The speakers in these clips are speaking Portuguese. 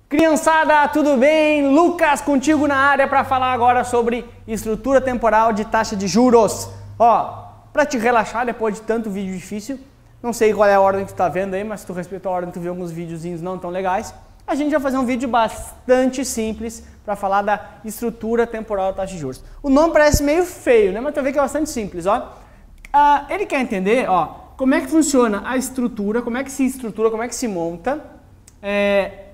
Criançada, tudo bem? Lucas contigo na área para falar agora sobre estrutura temporal de taxa de juros. Ó, para te relaxar depois de tanto vídeo difícil, não sei qual é a ordem que tu tá vendo aí, mas se tu respeitar a ordem, tu vê alguns videozinhos não tão legais. A gente vai fazer um vídeo bastante simples para falar da estrutura temporal da taxa de juros. O nome parece meio feio, né? Mas tu vê que é bastante simples, ó. Ele quer entender, ó, como é que funciona a estrutura, como é que se estrutura, como é que se monta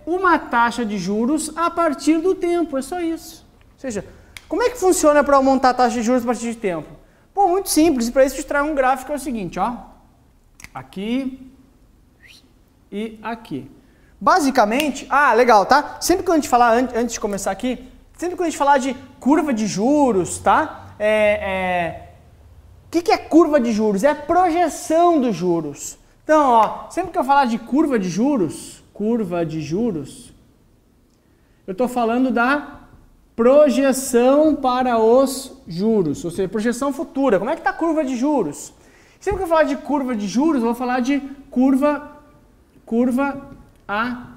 uma taxa de juros a partir do tempo, é só isso. Ou seja, como é que funciona para montar a taxa de juros a partir de tempo? Pô, muito simples, e para isso eu te trago um gráfico, é o seguinte, ó. Aqui e aqui. Basicamente, legal, tá? Sempre que a gente falar, antes de começar aqui, sempre que a gente falar de curva de juros, tá? O que é curva de juros? É a projeção dos juros. Então, ó, sempre que eu falar de curva de juros, eu estou falando da projeção para os juros, ou seja, projeção futura. Como é que está a curva de juros? Sempre que eu falar de curva de juros, eu vou falar de curva a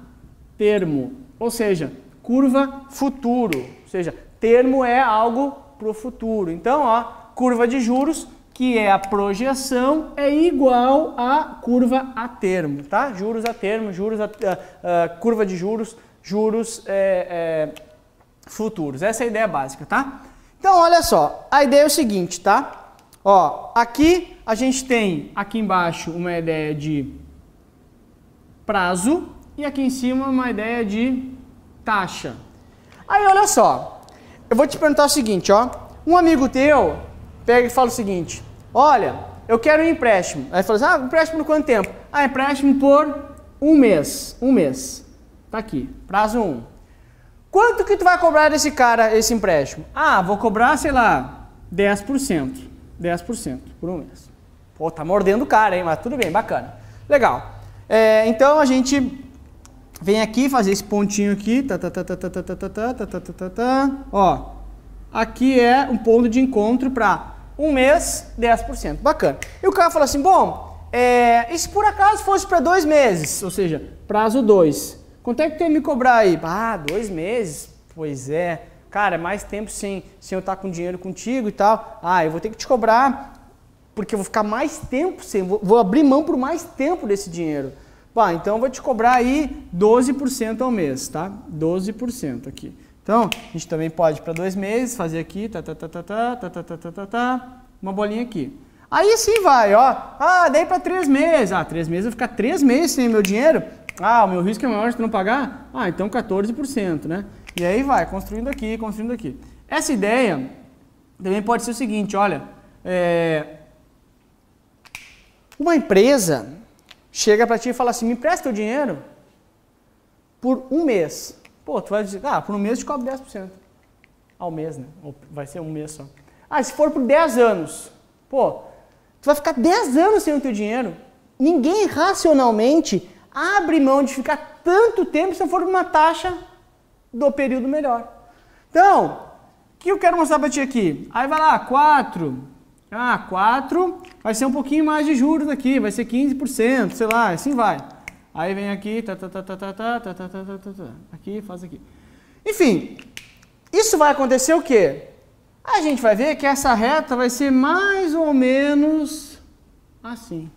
termo, ou seja, curva futuro, ou seja, termo é algo para o futuro. Então, ó, curva de juros, que é a projeção, é igual a curva a termo, tá? Juros a termo, curva de juros, futuros. Essa é a ideia básica, tá? Então, olha só, a ideia é o seguinte, tá? Ó, aqui a gente tem, aqui embaixo, uma ideia de prazo e aqui em cima uma ideia de taxa. Aí, olha só, eu vou te perguntar o seguinte, ó. Um amigo teu pega e fala o seguinte: olha, eu quero um empréstimo. Aí fala assim, empréstimo por quanto tempo? Empréstimo por um mês. Tá aqui, prazo 1. Quanto que tu vai cobrar desse cara, esse empréstimo? Vou cobrar, sei lá, 10%. 10% por um mês. Pô, tá mordendo o cara, hein? Mas tudo bem, bacana. Legal. Então a gente vem aqui fazer esse pontinho aqui. Ó, aqui é um ponto de encontro para um mês, 10%. Bacana. E o cara fala assim, bom, e se por acaso fosse para 2 meses? Ou seja, prazo 2. Quanto é que tem que me cobrar aí? 2 meses? Pois é. Cara, é mais tempo sem eu estar com dinheiro contigo e tal. Eu vou ter que te cobrar, porque eu vou ficar mais tempo sem... Vou abrir mão por mais tempo desse dinheiro. Então eu vou te cobrar aí 12% ao mês, tá? 12% aqui. Então, a gente também pode para 2 meses fazer aqui, uma bolinha aqui. Aí assim vai, ó. Daí para 3 meses. 3 meses eu vou ficar 3 meses sem meu dinheiro. O meu risco é maior se tu não pagar. Então 14%, né? E aí vai, construindo aqui. Essa ideia também pode ser o seguinte, olha. Uma empresa chega para ti e fala assim, me empresta teu dinheiro por um mês. Pô, tu vai dizer, por um mês eu te cobro 10%. Ao mês, né? Ou vai ser um mês só. Se for por 10 anos, pô, tu vai ficar 10 anos sem o teu dinheiro. Ninguém racionalmente abre mão de ficar tanto tempo se não for uma taxa do período melhor. Então, o que eu quero mostrar para ti aqui? Aí vai lá, 4. 4 vai ser um pouquinho mais de juros aqui, vai ser 15%, sei lá, assim vai. Aí vem aqui, aqui, faz aqui. Enfim, isso vai acontecer o quê? A gente vai ver que essa reta vai ser mais ou menos assim.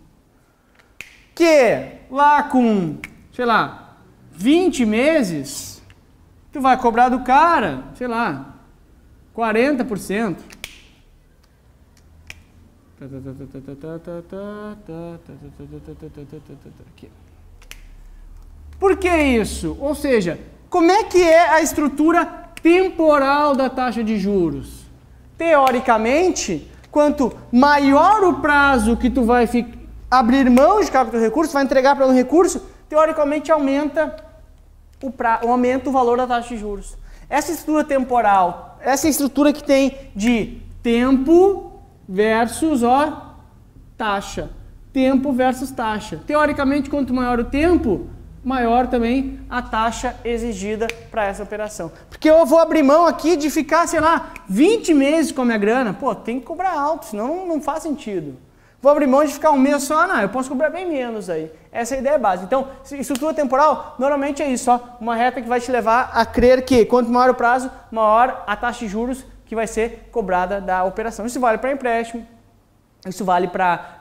Que lá com, sei lá, 20 meses, tu vai cobrar do cara, sei lá, 40%. Aqui. Por que isso? Ou seja, como é que é a estrutura temporal da taxa de juros? Teoricamente, quanto maior o prazo que tu vai abrir mão de cálculo do recurso, vai entregar para um recurso, teoricamente aumenta o valor da taxa de juros. Essa estrutura temporal, essa estrutura que tem de tempo versus taxa. Tempo versus taxa. Teoricamente, quanto maior o tempo, maior também a taxa exigida para essa operação. Porque eu vou abrir mão aqui de ficar, sei lá, 20 meses com a minha grana. Pô, tem que cobrar alto, senão não faz sentido. vou abrir mão de ficar um mês só, não, eu posso cobrar bem menos aí. Essa é a ideia básica. Então, estrutura temporal, normalmente é isso, ó, uma reta que vai te levar a crer que quanto maior o prazo, maior a taxa de juros que vai ser cobrada da operação. Isso vale para empréstimo, isso vale para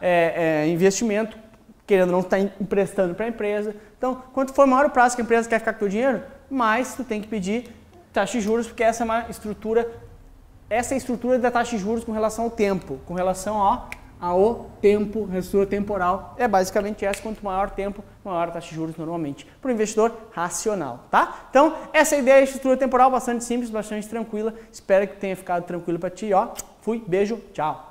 investimento, querendo não estar emprestando para a empresa. Então, quanto for maior o prazo que a empresa quer ficar com o teu dinheiro, mais tu tem que pedir taxa de juros, porque essa é uma estrutura, essa é a estrutura da taxa de juros com relação ao tempo, com relação ao tempo, estrutura temporal, é basicamente essa, quanto maior o tempo, maior a taxa de juros normalmente, para o investidor racional, tá? Então, essa é a ideia de estrutura temporal, bastante simples, bastante tranquila, espero que tenha ficado tranquilo para ti, ó, fui, beijo, tchau!